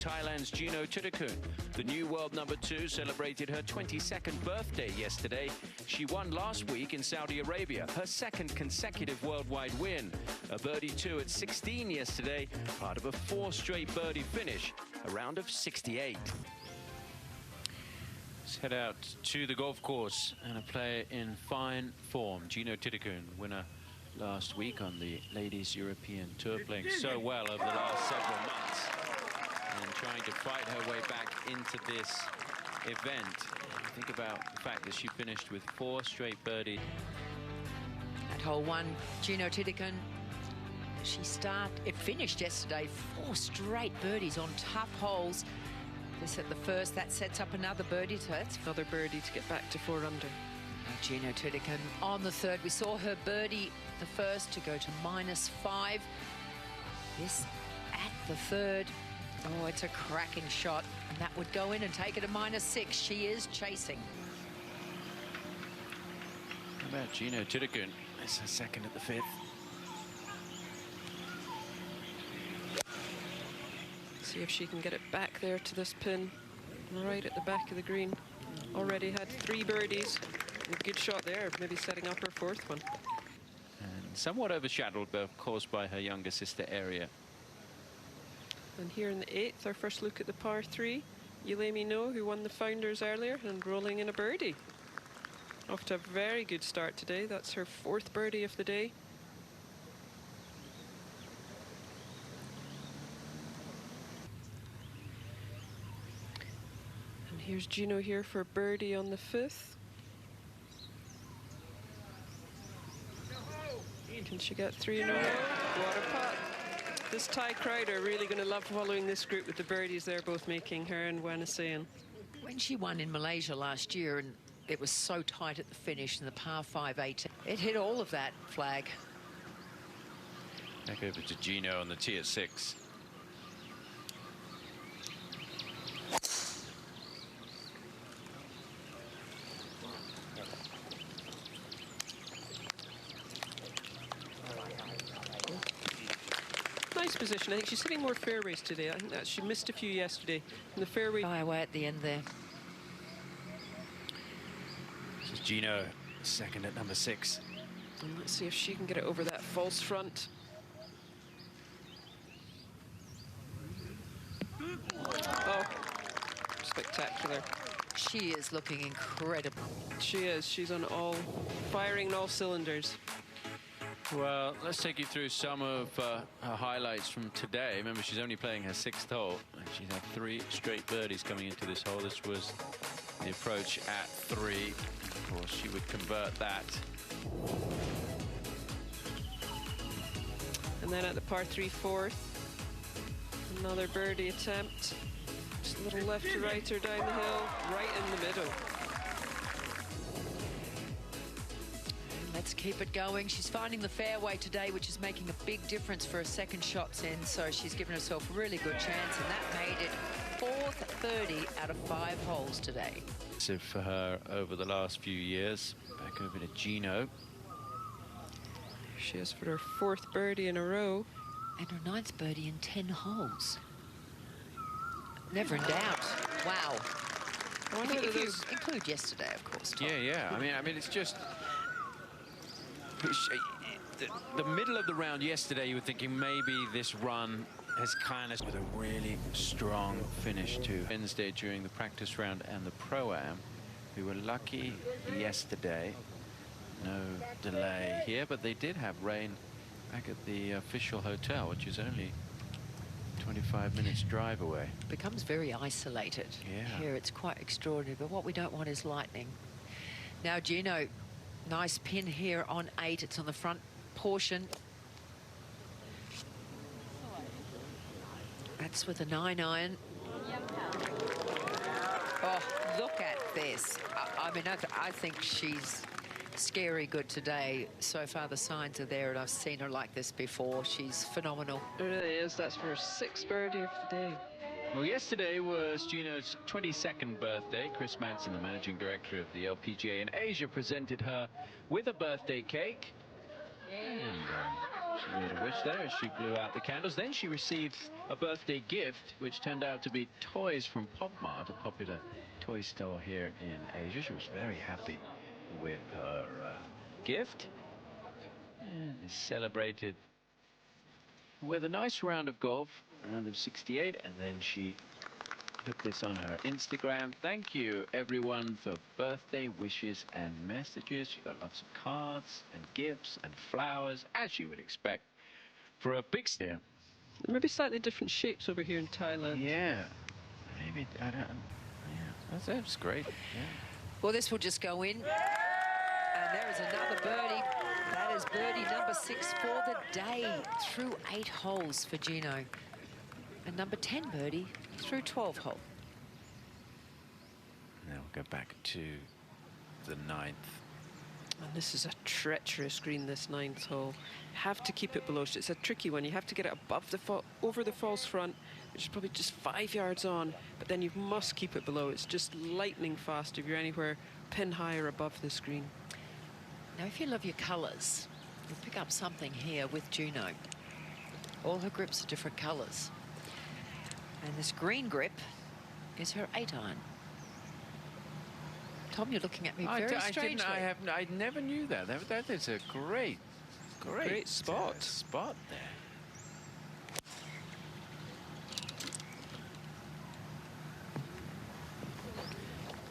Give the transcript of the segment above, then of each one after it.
Thailand's Jeeno Thitikul, the new world #2, celebrated her 22nd birthday yesterday. She won last week in Saudi Arabia, her second consecutive worldwide win. A birdie 2 at 16 yesterday, part of a 4 straight birdie finish, a round of 68. Let's head out to the golf course and a player in fine form. Jeeno Thitikul, winner last week on the Ladies European Tour, playing so well over the last several months and trying to fight her way back into this event. Think about the fact that she finished with 4 straight birdies. At hole 1, Jeeno Thitikul, it finished yesterday 4 straight birdies on tough holes. This at the first, that sets up another birdie, so that's another birdie to get back to 4 under. Jeeno Thitikul on the third. We saw her birdie the first to go to -5. This at the third. Oh, it's a cracking shot, and that would go in and take her to -6. She is chasing. How about Jeeno Thitikul? It's her second at the 5th. See if she can get it back there to this pin, right at the back of the green. Already had 3 birdies. A good shot there, maybe setting up her 4th one. And somewhat overshadowed, of course, by her younger sister Area. And here in the 8th, our first look at the par 3. Yealimi, who won the Founders earlier and rolling in a birdie. Off to a very good start today. That's her 4th birdie of the day. And here's Jeeno here for birdie on the 5th. Can she get 3 in a row? What a putt. This Thai crowd are really going to love following this group with the birdies they're both making, her and Wenasayan. When she won in Malaysia last year, and it was so tight at the finish in the par 5-8, it hit all of that flag. Back over to Jeeno on the tee at 6. Nice position. I think she's hitting more fairways today. I think that she missed a few yesterday. And the fairway away at the end there. This is Jeeno, second at number 6. And let's see if she can get it over that false front. Oh, spectacular. She is looking incredible. She is. She's on firing on all cylinders. Well, let's take you through some of her highlights from today. Remember, she's only playing her 6th hole, and she's had 3 straight birdies coming into this hole. This was the approach at 3. Of course, she would convert that. And then at the par 3 4th, another birdie attempt. Just a little left to right or down the hill, right in the middle. Let's keep it going. She's finding the fairway today, which is making a big difference for her second shots in, so she's given herself a really good chance, and that made it 4th birdie out of 5 holes today. For her over the last few years. Back over to Jeeno. She is for her 4th birdie in a row. And her 9th birdie in 10 holes. Never in doubt. Wow. If you include yesterday, of course, Tom. Yeah. I mean, it's just... The middle of the round yesterday, you were thinking maybe this run has kind of with a really strong finish to Wednesday during the practice round and the Pro-Am. We were lucky yesterday. No delay here, but they did have rain back at the official hotel, which is only 25 minutes drive away. Becomes very isolated. Yeah. Here it's quite extraordinary, but what we don't want is lightning. Now, Jeeno, nice pin here on 8. It's on the front portion. That's with a 9-iron. Oh, look at this. I mean, I think she's scary good today. So far, the signs are there, and I've seen her like this before. She's phenomenal. It really is. That's for her 6th birdie of the day. Well, yesterday was Jeeno's 22nd birthday. Chris Manson, the managing director of the LPGA in Asia, presented her with a birthday cake. And She made a wish there as she blew out the candles. Then she received a birthday gift, which turned out to be toys from Pop Mart, a popular toy store here in Asia. She was very happy with her gift and celebrated with a nice round of golf, a round of 68, and then she put this on her Instagram. Thank you, everyone, for birthday wishes and messages. She got lots of cards and gifts and flowers, as you would expect for a big steer. Maybe slightly different shapes over here in Thailand. Yeah, maybe, I don't, yeah, that's great. Yeah. Well, this will just go in. And there is another birdie. That is birdie number 6 for the day through 8 holes for Jeeno. And number 10 birdie through 12 hole. Now we'll go back to the 9th. And this is a treacherous green, this 9th hole. Have to keep it below. It's a tricky one. You have to get it above the over the false front, which is probably just 5 yards on, but then you must keep it below. It's just lightning fast if you're anywhere pin high or above the screen. Now, if you love your colours, you'll pick up something here with Jeeno. All her grips are different colours. And this green grip is her 8-iron. Tom, you're looking at me very strangely. I never knew that. That is a great spot. Spot there.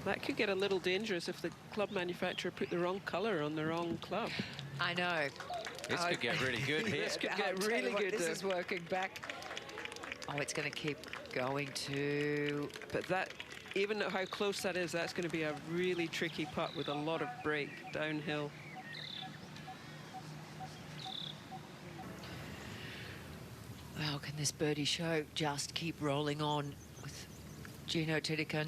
That could get a little dangerous if the club manufacturer put the wrong colour on the wrong club. I know. This could get really good here. This could get really good. This is working back. Oh, it's going to keep going to... But that, even at how close that is, that's going to be a really tricky putt with a lot of break downhill. Well, can this birdie show just keep rolling on with Jeeno Thitikul?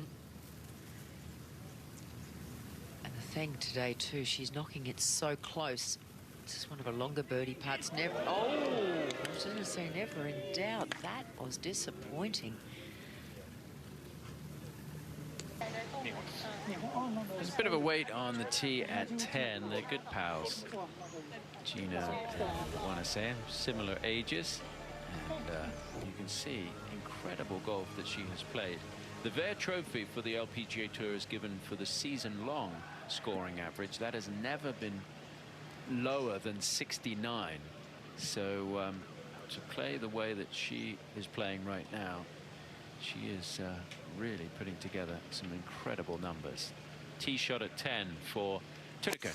And the thing today, too, she's knocking it so close. This is one of her longer birdie putts. Never... Oh! I was going to say never in doubt. That was disappointing. There's a bit of a wait on the tee at 10. They're good pals. Jeeno and want to say similar ages. And you can see incredible golf that she has played. The Vare Trophy for the LPGA Tour is given for the season-long scoring average. That has never been lower than 69. So to play the way that she is playing right now, she is really putting together some incredible numbers. Tee shot at 10 for Thitikul.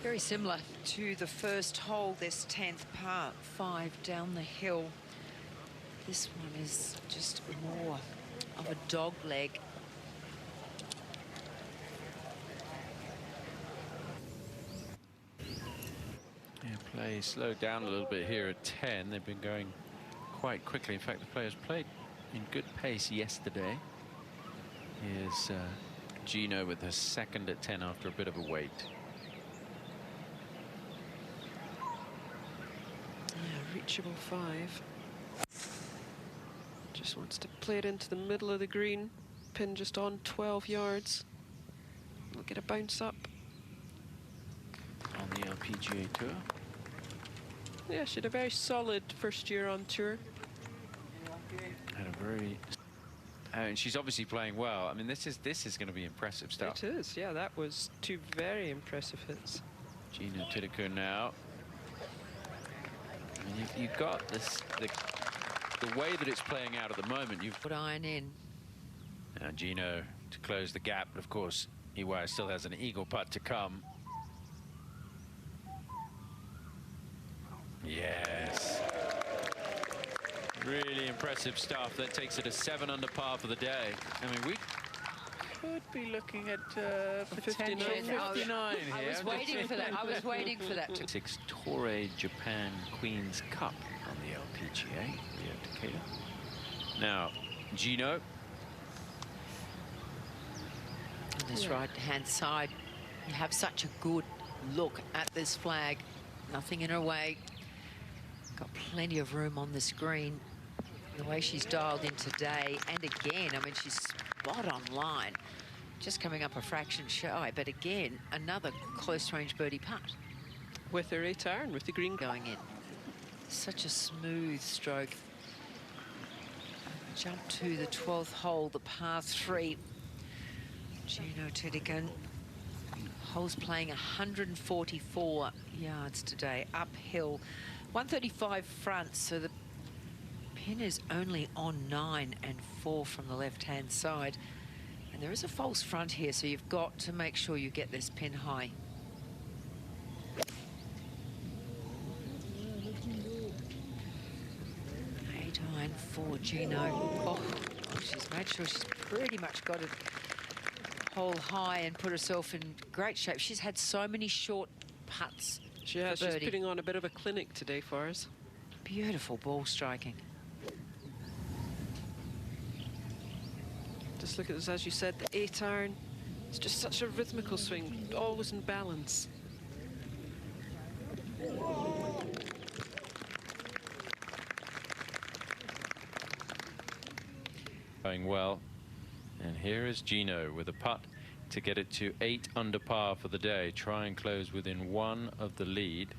Very similar to the first hole, this 10th par 5 down the hill. This one is just more of a dog leg. Yeah, play slowed down a little bit here at 10. They've been going quite quickly. In fact, the players played in good pace yesterday. Here's Jeeno with her second at 10 after a bit of a wait. Yeah, reachable 5. Just wants to play it into the middle of the green. Pin just on 12 yards. We'll get a bounce up. On the LPGA Tour. Yeah, she had a very solid first year on tour. Had a very... and she's obviously playing well. I mean, this is going to be impressive stuff. It is, yeah. That was 2 very impressive hits. Jeeno Thitikul now. I mean, you've got this the way that it's playing out at the moment. You've Put iron in. Now Jeeno to close the gap, but of course Iwai still has an eagle putt to come. Yes. Really impressive stuff. That takes it a 7 under par for the day. I mean, we could be looking at 59. 59 here. I was waiting for that. I was waiting for that. 6 Toray Japan Queen's Cup on the LPGA. Rio Takeda. Now, Jeeno. On this right-hand side, you have such a good look at this flag. Nothing in her way. Got plenty of room on this green. The way she's dialed in today, and again, I mean, she's spot on line. Just coming up a fraction shy, but again, another close-range birdie putt. with her 8-iron, with the green. Going in. Such a smooth stroke. Jump to the 12th hole, the par 3. Jeeno Thitikul. Hole's playing 144 yards today, uphill. 135 front, so the pin is only on 9 and 4 from the left-hand side. And there is a false front here, so you've got to make sure you get this pin high. Eight-iron for Jeeno. Oh, she's made sure she's pretty much got it hole high and put herself in great shape. She's had so many short putts. She has. She's putting on a bit of a clinic today for us. Beautiful ball striking. Just look at this, as you said, the 8-iron. It's just such a rhythmical swing, always in balance. Going well. And here is Jeeno with a putt to get it to 8 under par for the day. Try and close within 1 of the lead.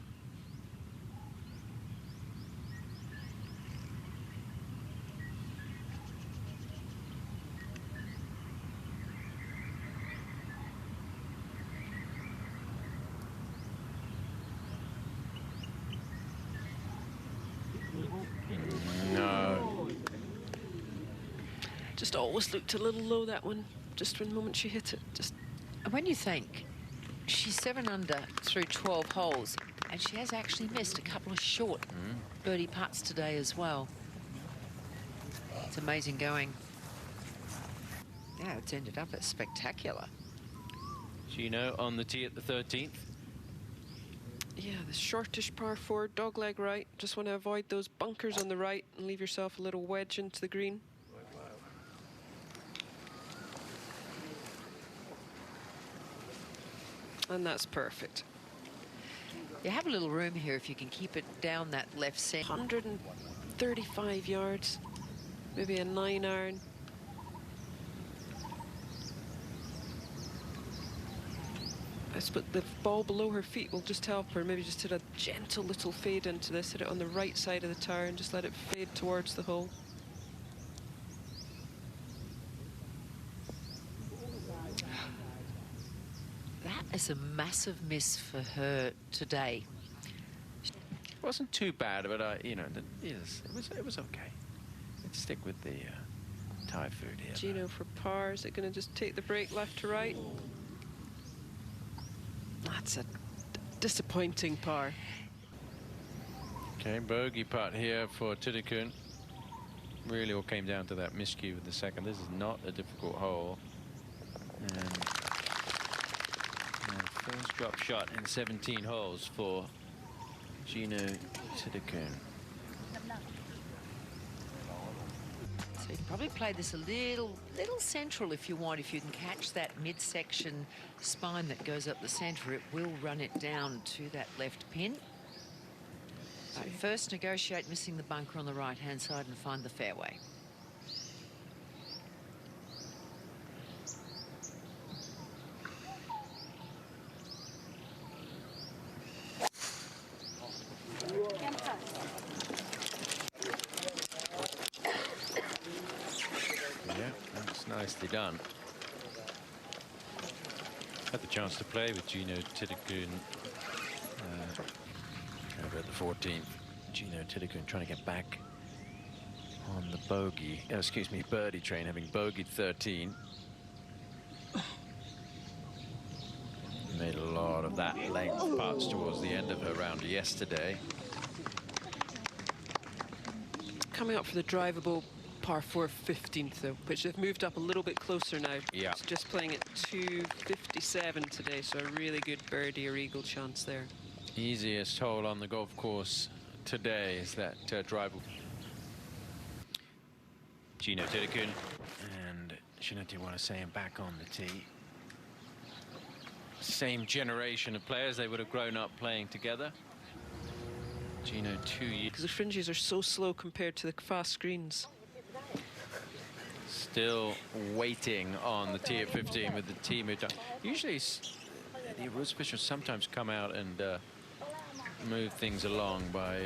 No. Just always looked a little low, that one, just when the moment she hit it. Just when you think she's 7 under through 12 holes, and she has actually missed a couple of short birdie putts today as well. It's amazing going. Yeah, it's ended up as spectacular. Jeeno on the tee at the 13th. yeah, the shortish par 4, dogleg right. Just want to avoid those bunkers on the right and leave yourself a little wedge into the green. And that's perfect. You have a little room here if you can keep it down that left centre. 135 yards, maybe a 9-iron. I suppose the ball below her feet will just help her. Maybe just hit a gentle little fade into this, hit it on the right side of the tower and just let it fade towards the hole. That is a massive miss for her today. It wasn't too bad, but you know, it was okay. Let's stick with the Thai food here. Jeeno for par. Is it going to just take the break left to right? That's a disappointing par. Okay, bogey putt here for Thitikul. Really all came down to that miscue with the second. This is not a difficult hole. And first drop shot in 17 holes for Jeeno Thitikul. So you can probably play this a little central if you want. If you can catch that midsection spine that goes up the centre, it will run it down to that left pin. But first negotiate missing the bunker on the right-hand side and find the fairway. Yeah, that's nicely done. Had the chance to play with Jeeno Thitikul over at the 14th. Jeeno Thitikul trying to get back on the bogey, excuse me, birdie train, having bogeyed 13. Made a lot of that length putts towards the end of her round yesterday. Coming up for the drivable par 4 15th though, which they've moved up a little bit closer now. Yeah. It's just playing at 257 today, so a really good birdie or eagle chance there. Easiest hole on the golf course today is that drivable. Jeeno Thitikul and Jeanette, you want to say him back on the tee. Same generation of players, they would have grown up playing together. Jeeno 2 years. Because the fringes are so slow compared to the fast greens. Still waiting on the tee at 15 with the team who done. Usually the rules officials sometimes come out and move things along by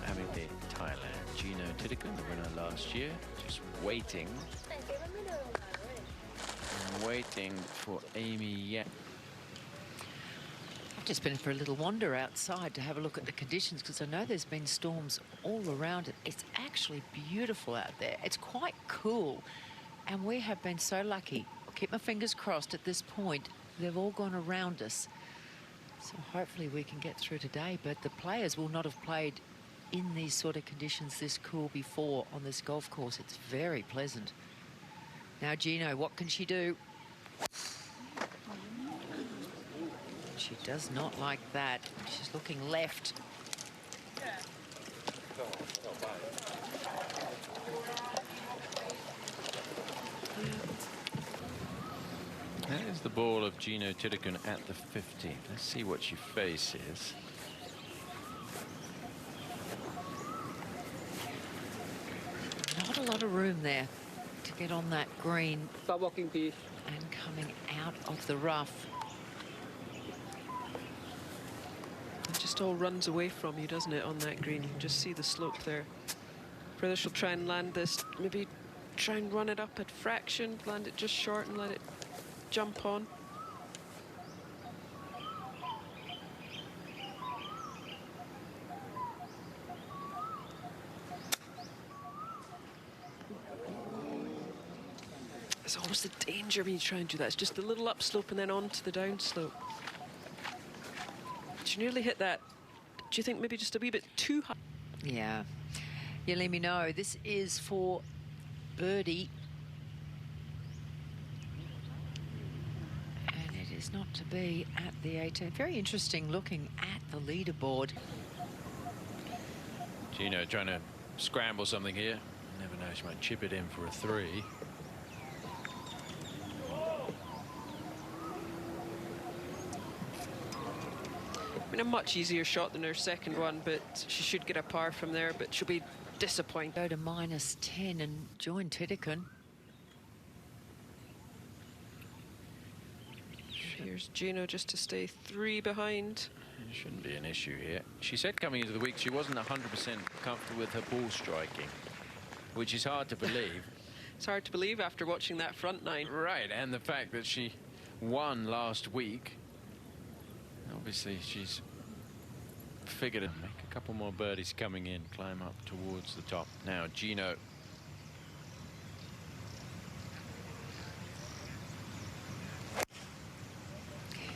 having the Thailand Jeeno Thitikul, the winner last year, just waiting for Amy Yealimi. I've just been for a little wander outside to have a look at the conditions because I know there's been storms all around it. It's actually beautiful out there. It's quite cool, and we have been so lucky. Keep my fingers crossed at this point. They've all gone around us. So hopefully we can get through today, but the players will not have played in these sort of conditions this cool before on this golf course. It's very pleasant. Now Jeeno, what can she do? She does not like that. She's looking left. There's the ball of Jeeno Thitikul at the 15th. Let's see what she faces. Not a lot of room there to get on that green. Stop walking, please. And coming out of the rough. It just all runs away from you, doesn't it, on that green? You can just see the slope there. Whether she'll try and land this, maybe try and run it up at fraction, land it just short and let it jump on. There's always the danger when you try and do that. It's just a little upslope and then on to the downslope. She nearly hit that. Do you think maybe just a wee bit too high? Yeah. Yealimi, no, this is for birdie. And it is not to be at the 18th. Very interesting looking at the leaderboard. Jeeno trying to scramble something here. Never know, she might chip it in for a 3. I mean, a much easier shot than her second one, but she should get a par from there, but she'll be disappointed. Go to -10 and join Thitikul. Here's Jeeno just to stay 3 behind. It shouldn't be an issue here. She said coming into the week she wasn't 100% comfortable with her ball striking, which is hard to believe. It's hard to believe after watching that front 9. Right, and the fact that she won last week. Obviously, she's figured to make a couple more birdies coming in, climb up towards the top. Now, Jeeno.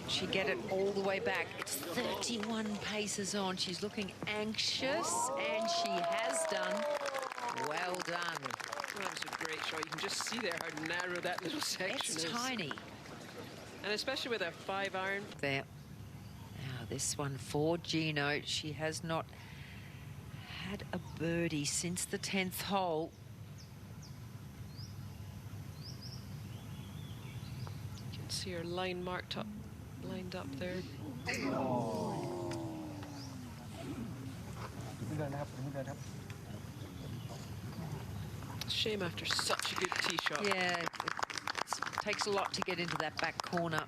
She get it all the way back. It's 31 paces on. She's looking anxious, and she has done. Well done. Oh, that was a great shot. You can just see there how narrow that little section is. It's tiny. And especially with a 5-iron. There. Now this one for Jeeno. She has not had a birdie since the 10th hole. You can see her line marked up, lined up there. Shame after such a good tee shot. Yeah, it takes a lot to get into that back corner.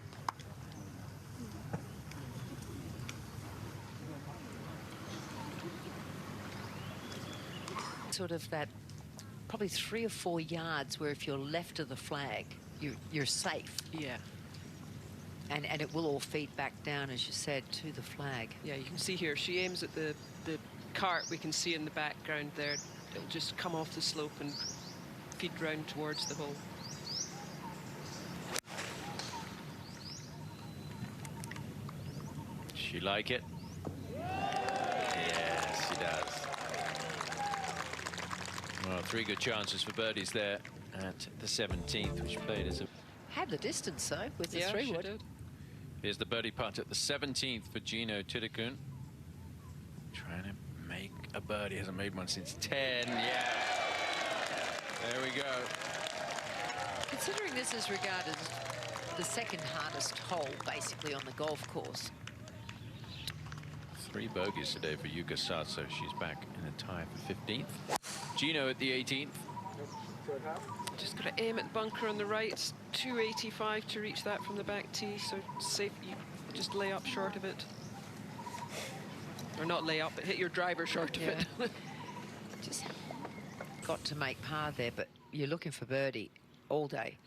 Sort of that, probably 3 or 4 yards where if you're left of the flag, you're safe. Yeah. And it will all feed back down, as you said, to the flag. Yeah, you can see here, she aims at the cart we can see in the background there. It'll just come off the slope and feed round towards the hole. She like it? Yes, she does. Well, 3 good chances for birdies there at the 17th, which played as a... Had the distance, though, with the Yeah, 3-wood. she did. Here's the birdie putt at the 17th for Jeeno Thitikul. Trying to make a birdie. Hasn't made one since 10. Yeah. There we go. Considering this is regarded as the second hardest hole, basically, on the golf course. 3 bogeys today for Yuka Sato. She's back in a tie for 15th. Jeeno at the 18th. Just got to aim at the bunker on the right. It's 285 to reach that from the back tee, so safe. You just lay up short of it. Or not lay up, but hit your driver short of it. Just got to make par there, but you're looking for birdie all day.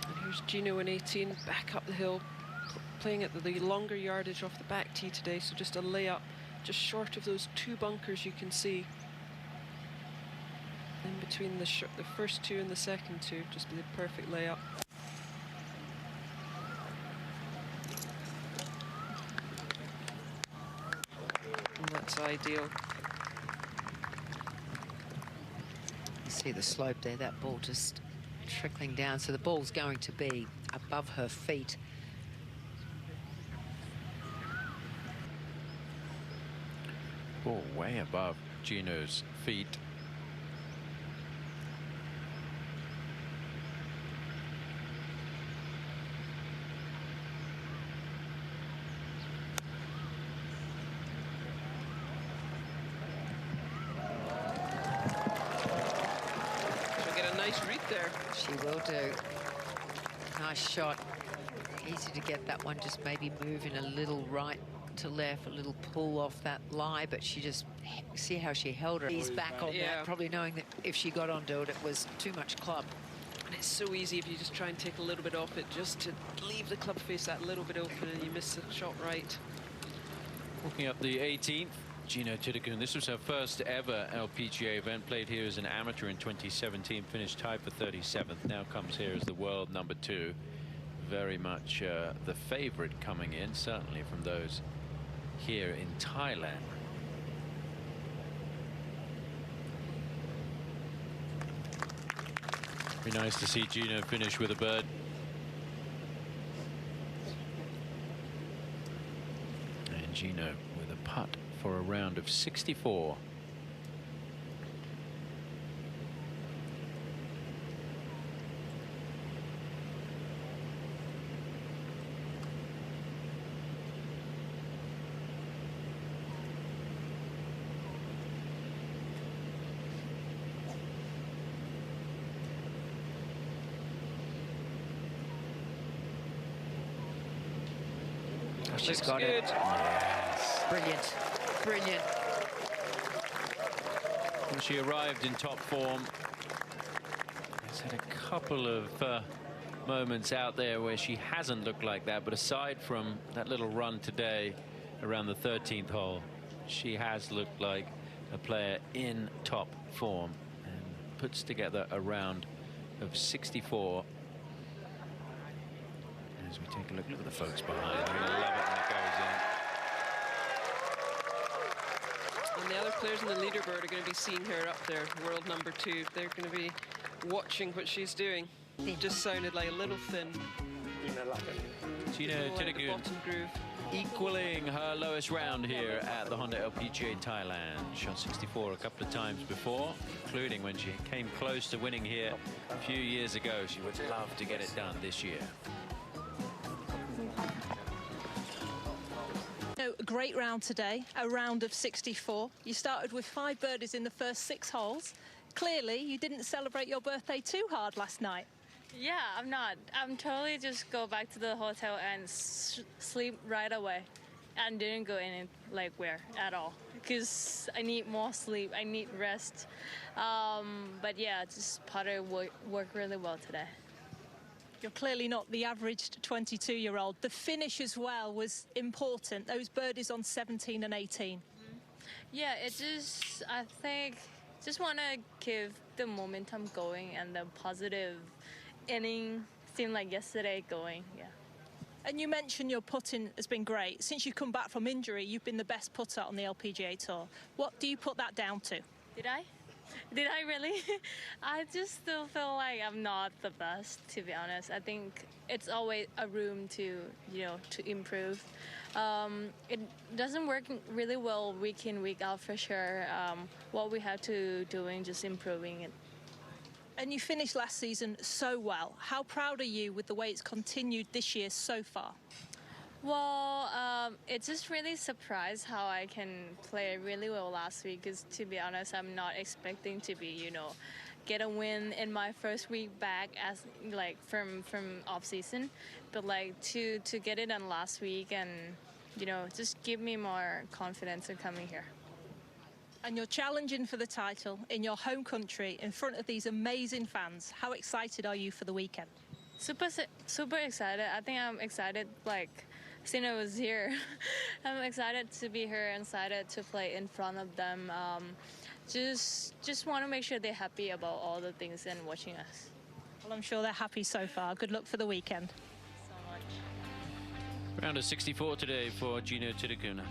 And here's Jeeno in 18, back up the hill, playing at the longer yardage off the back tee today, so just a layup, just short of those 2 bunkers you can see. In between the first 2 and the second 2, just the perfect layup. And that's ideal. You see the slope there, that ball just trickling down, so the ball's going to be above her feet. Ball way above Jeeno's feet. Nice read there. She will do. Nice shot. Easy to get that one, just maybe moving a little right to left, a little pull off that lie, but she just, see how she held her. He's back on that, probably knowing that if she got onto it, it was too much club. And it's so easy if you just try and take a little bit off it, just to leave the club face that little bit open and you miss the shot right. Walking up the 18th. Jeeno Thitikul, this was her first ever LPGA event, played here as an amateur in 2017, finished tied for 37th, now comes here as the world #2. Very much the favorite coming in, certainly from those here in Thailand. Be nice to see Jeeno finish with a bird. And Jeeno with a putt for a round of 64. She's got it. Yes. Brilliant. Brilliant. When she arrived in top form, she's had a couple of moments out there where she hasn't looked like that, but aside from that little run today around the 13th hole, she has looked like a player in top form and puts together a round of 64. As we take a look at the folks behind. They're going to love it when it goes in. And the other players in the leaderboard are going to be seeing her up there, world #2. They're going to be watching what she's doing. It just sounded like a little thin. Jeeno Thitikul equaling her lowest round here at the Honda LPGA Thailand. Shot 64 a couple of times before, including when she came close to winning here a few years ago. She would love to get it done this year. A great round today, a round of 64. You started with 5 birdies in the first 6 holes. Clearly, you didn't celebrate your birthday too hard last night. Yeah, I'm not. I'm totally just go back to the hotel and sleep right away. And didn't go in like where at all. Because I need more sleep, I need rest. But yeah, just putter worked really well today. You're clearly not the average 22-year-old. The finish as well was important. Those birdies on 17 and 18. Yeah, it just, I think, just want to keep the momentum going and the positive inning seemed like yesterday going, yeah. And you mentioned your putting has been great. Since you've come back from injury, you've been the best putter on the LPGA Tour. What do you put that down to? Did I? Did I really? I just still feel like I'm not the best, to be honest. I think it's always a room to, you know, to improve. It doesn't work really well week in, week out for sure. What we have to doing, just improving it. And you finished last season so well. How proud are you with the way it's continued this year so far? Well, it's just really surprised how I can play really well last week, because to be honest, I'm not expecting to be, you know, get a win in my first week back as like from off season, but like to get it done last week and you know, just give me more confidence in coming here. And you're challenging for the title in your home country in front of these amazing fans. How excited are you for the weekend? Super excited. I think I'm excited, like, since I was here. I'm excited to be here, excited to play in front of them. Just want to make sure they're happy about all the things and watching us. Well, I'm sure they're happy so far. Good luck for the weekend. So much. Round of 64 today for Jeeno Thitikul.